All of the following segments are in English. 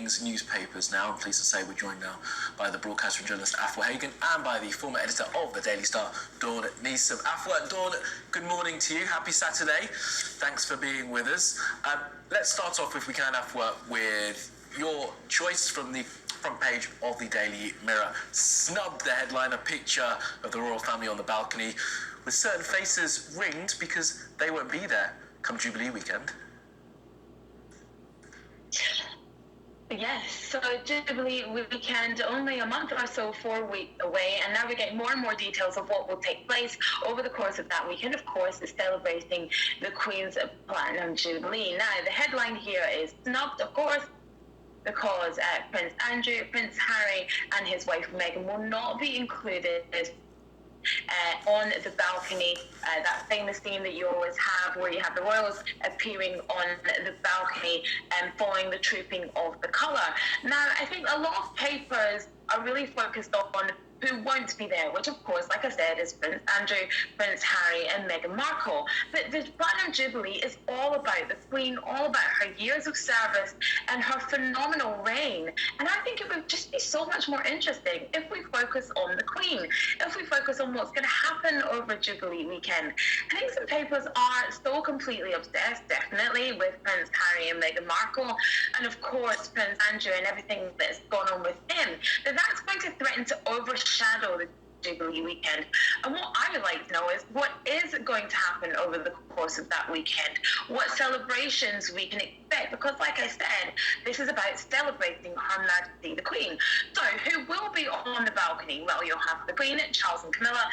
morning's newspapers now. I'm pleased to say we're joined now by the broadcaster and journalist Afua Hagan and by the former editor of the Daily Star, Dawn Neeson. Afua, Dawn, good morning to you. Happy Saturday. Thanks for being with us. Let's start off, if we can, Afua, with your choice from the front page of the Daily Mirror. Snubbed the headline, a picture of the royal family on the balcony with certain faces ringed because they won't be there come Jubilee weekend. Yes, so Jubilee weekend, only a month or so, 4 weeks away, and now we're getting more and more details of what will take place over the course of that weekend. Of course, is celebrating the Queen's Platinum Jubilee. Now, the headline here is snubbed, of course, because Prince Andrew, Prince Harry and his wife Meghan will not be included on the balcony, that famous scene that you always have where you have the royals appearing on the balcony and following the trooping of the colour. Now, I think a lot of papers are really focused on who won't be there, which of course, like I said, is Prince Andrew, Prince Harry and Meghan Markle. But the Platinum Jubilee is all about the Queen, all about her years of service and her phenomenal reign. And I think it would just be so much more interesting if we focus on the Queen, if we focus on what's going to happen over Jubilee weekend. I think some papers are so completely obsessed, definitely, with Prince Harry and Meghan Markle, and of course Prince Andrew and everything that's gone on with him, that's going to threaten to overshadow the Jubilee weekend. And what I would like to know is what is going to happen over the course of that weekend, what celebrations we can expect, because like I said, this is about celebrating Her Majesty the Queen. So who will be on the balcony? Well, you'll have the Queen, Charles and Camilla.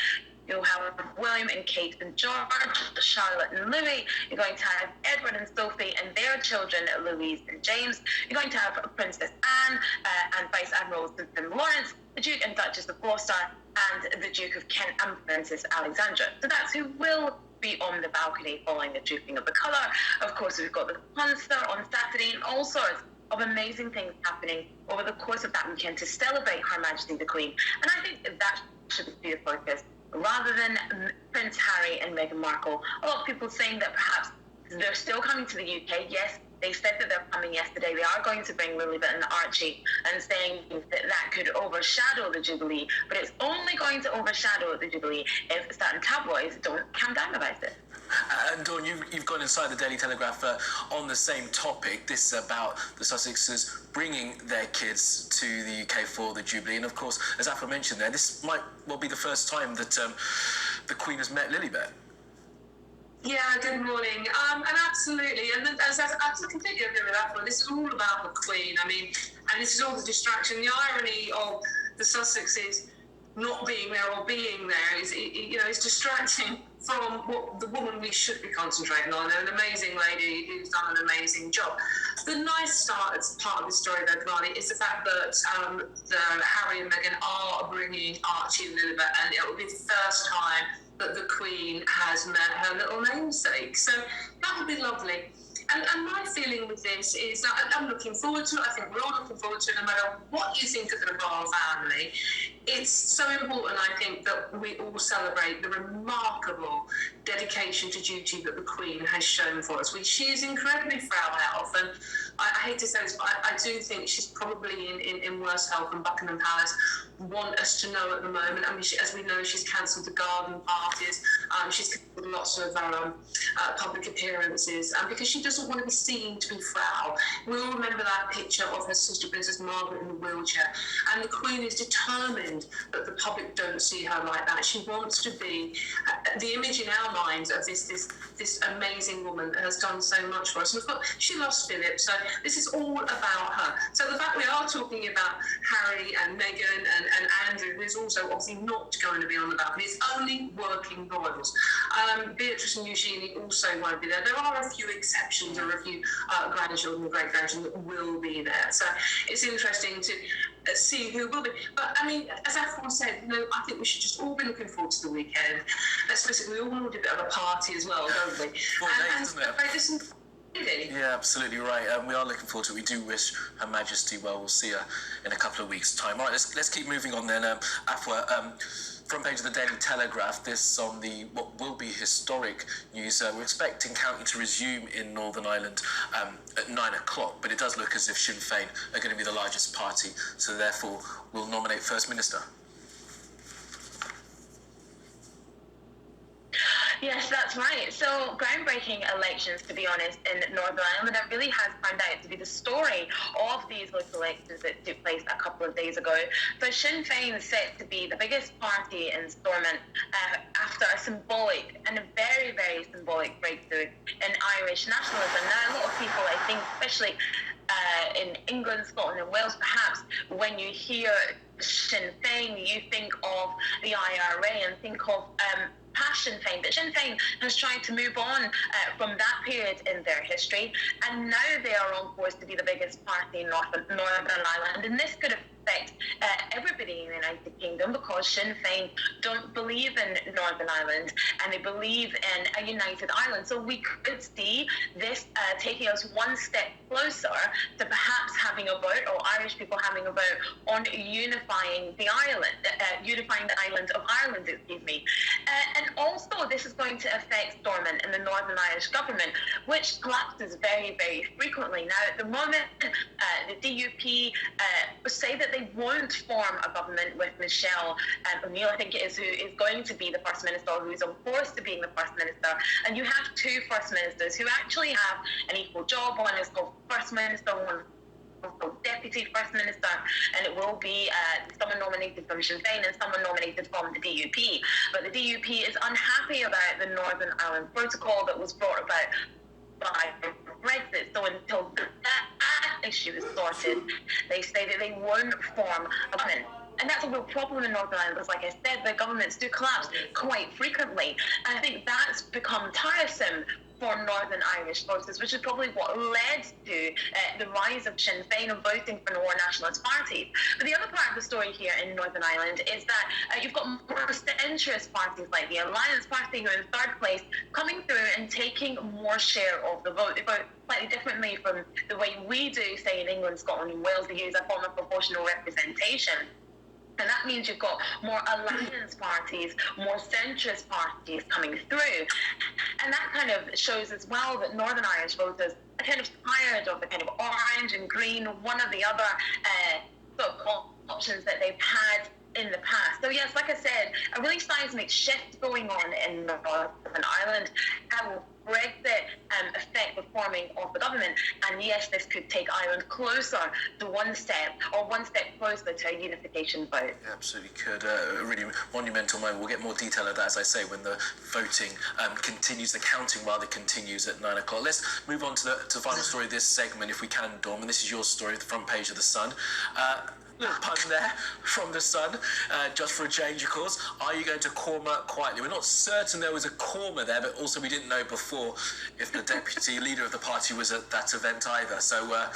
You'll have William and Kate and George, Charlotte and Louis. You're going to have Edward and Sophie and their children, Louise and James. You're going to have Princess Anne and Vice Admiral St. Lawrence, the Duke and Duchess of Gloucester, and the Duke of Kent and Princess Alexandra. So that's who will be on the balcony following the trooping of the colour. Of course, we've got the concert on Saturday and all sorts of amazing things happening over the course of that weekend to celebrate Her Majesty the Queen. And I think that should be the focus, rather than Prince Harry and Meghan Markle. A lot of people saying that perhaps they're still coming to the UK. Yes, they said that they're coming yesterday. They are going to bring Lilibet and Archie, and saying that that could overshadow the Jubilee, but it's only going to overshadow the Jubilee if certain tabloids don't calm down about it. And Dawn, you've gone inside the Daily Telegraph on the same topic. This is about the Sussexes bringing their kids to the UK for the Jubilee. And of course, as Afua mentioned there, this might well be the first time that the Queen has met Lilibet. Yeah, good morning. And absolutely, and as I completely agree with that one. This is all about the Queen. I mean, and this is all the distraction. The irony of the Sussexes not being there or being there is, is distracting from what the woman we should be concentrating on, an amazing lady who's done an amazing job. The nice start as part of the story, though, Kamali, is the fact that Harry and Meghan are bringing Archie and Lilibet, and it will be the first time that the Queen has met her little namesake. So that would be lovely. And my feeling with this is that I'm looking forward to it. I think we're all looking forward to it, no matter what you think of the royal family. It's so important, I think, that we all celebrate the remarkable dedication to duty that the Queen has shown for us. She is incredibly frail health, and I hate to say this, but I do think she's probably in worse health than Buckingham Palace want us to know at the moment. I mean, as we know, she's cancelled the garden parties. She's cancelled lots of public appearances because she doesn't want to be seen to be frail. We all remember that picture of her sister Princess Margaret in the wheelchair, and the Queen is determined that the public don't see her like that. She wants to be the image in our minds of this amazing woman that has done so much for us. And she lost Philip, so this is all about her. So the fact we are talking about Harry and Meghan and Andrew, who's also obviously not going to be on the balcony, it's only working royals. Beatrice and Eugenie also won't be there. There are a few exceptions, or a few grandchildren and great-grandchildren that will be there. So it's interesting to see who will be. But I mean, as everyone said, I think we should just all be looking forward to the weekend. Let's face it, we all need a bit of a party as well, don't we? 4 days, isn't it? Yeah, absolutely right. We are looking forward to it. We do wish Her Majesty well. We'll see her in a couple of weeks' time. All right, let's keep moving on then. Afua, front page of the Daily Telegraph, this on the what will be historic news. We're expecting counting to resume in Northern Ireland at 9 o'clock, but it does look as if Sinn Féin are going to be the largest party, so therefore will nominate First Minister. Yes, that's right. So groundbreaking elections, to be honest, in Northern Ireland. It really has turned out to be the story of these local elections that took place a couple of days ago. So Sinn Féin is set to be the biggest party in Stormont after a symbolic and a very, very symbolic breakthrough in Irish nationalism. Now, a lot of people, I think, especially in England, Scotland and Wales, perhaps, when you hear Sinn Féin, you think of the IRA and think of past Sinn Féin, but Sinn Féin has tried to move on from that period in their history, and now they are on course to be the biggest party in Northern Ireland, and this could affect everybody in the United Kingdom, because Sinn Féin don't believe in Northern Ireland and they believe in a united Ireland. So we could see this taking us one step closer to perhaps having a vote, or Irish people having a vote, on unifying the island, unifying the island of Ireland, excuse me. And also this is going to affect Stormont and the Northern Irish government, which collapses very, very frequently. Now, at the moment, the DUP say that they won't form a government with Michelle O'Neill, I think it is, who is going to be the First Minister, or who's on course to being the First Minister. And you have two First Ministers who actually have an equal job. One is called First Minister, one Deputy First Minister, and it will be someone nominated from Sinn Féin and someone nominated from the DUP. But the DUP is unhappy about the Northern Ireland Protocol that was brought about by Brexit. So until that issue is sorted, they say that they won't form a government. And that's a real problem in Northern Ireland, because, like I said, the governments do collapse quite frequently. And I think that's become tiresome for Northern Irish voters, which is probably what led to the rise of Sinn Féin and voting for more nationalist parties. But the other part of the story here in Northern Ireland is that you've got more centrist parties like the Alliance Party, who are in third place, coming through and taking more share of the vote. They vote slightly differently from the way we do, say, in England, Scotland and Wales. They use a form of proportional representation. And that means you've got more alliance parties, more centrist parties coming through. And that kind of shows as well that Northern Irish voters are kind of tired of the kind of orange and green, one or the other sort of options that they've had in the past. So yes, like I said, a really seismic shift going on in Northern Ireland. How will Brexit affect the forming of the government? And yes, this could take Ireland closer to one step closer to a unification vote. Yeah, absolutely could. A really monumental moment. We'll get more detail of that, as I say, when the voting continues, the counting rather continues at 9 o'clock. Let's move on to the final story of this segment, if we can, Dawn. And this is your story, the front page of The Sun. Little pun there from The Sun, just for a change, of course. Are you going to Cormac quietly? We're not certain there was a Corma there, but also we didn't know before if the deputy leader of the party was at that event either. So,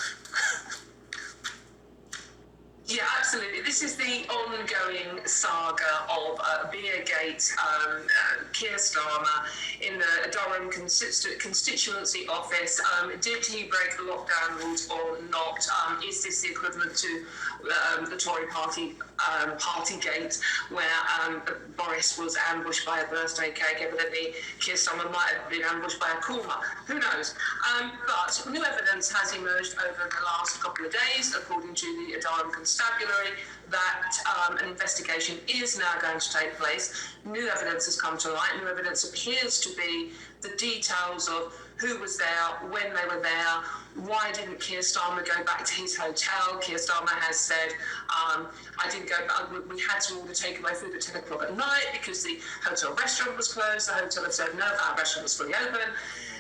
yeah, absolutely. This is the ongoing saga of Beergate. Keir Starmer in the Durham constituency office. Did he break the lockdown rules or not? Is this the equivalent to the Tory party Partygate, where Boris was ambushed by a birthday cake? Evidently, Keir Starmer might have been ambushed by a Corma. Who knows? But new evidence has emerged over the last couple of days, according to the Durham Constabulary, that an investigation is now going to take place. New evidence has come to light. New evidence appears to be the details of who was there, when they were there, why didn't Keir Starmer go back to his hotel. Keir Starmer has said, I didn't go back, we had to order takeaway food at 10 o'clock at night because the hotel restaurant was closed. The hotel had said, no, our restaurant was fully open.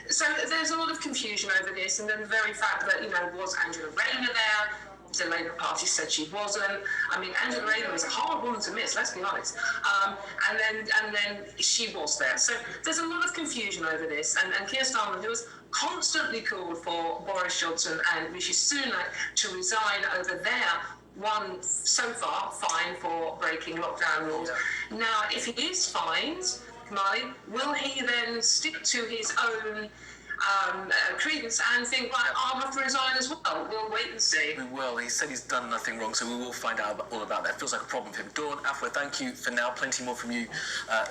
So there's a lot of confusion over this, and then the very fact that, was Angela Rayner there? The Labour Party said she wasn't. I mean, Angela Rayner was a hard woman to miss, let's be honest. And then she was there. So there's a lot of confusion over this. And Keir Starmer, who has constantly called for Boris Johnson and Rishi Sunak to resign over their one, so far, fine for breaking lockdown rules. Yeah. Now, if he is fined, Kamali, will he then stick to his own credence and think, right, I'll have to resign as well. We'll wait and see. We will. He said he's done nothing wrong, so we will find out all about that. Feels like a problem for him. Dawn, Afua, thank you for now. Plenty more from you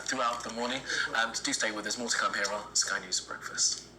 throughout the morning. Do stay with us. More to come here on Sky News Breakfast.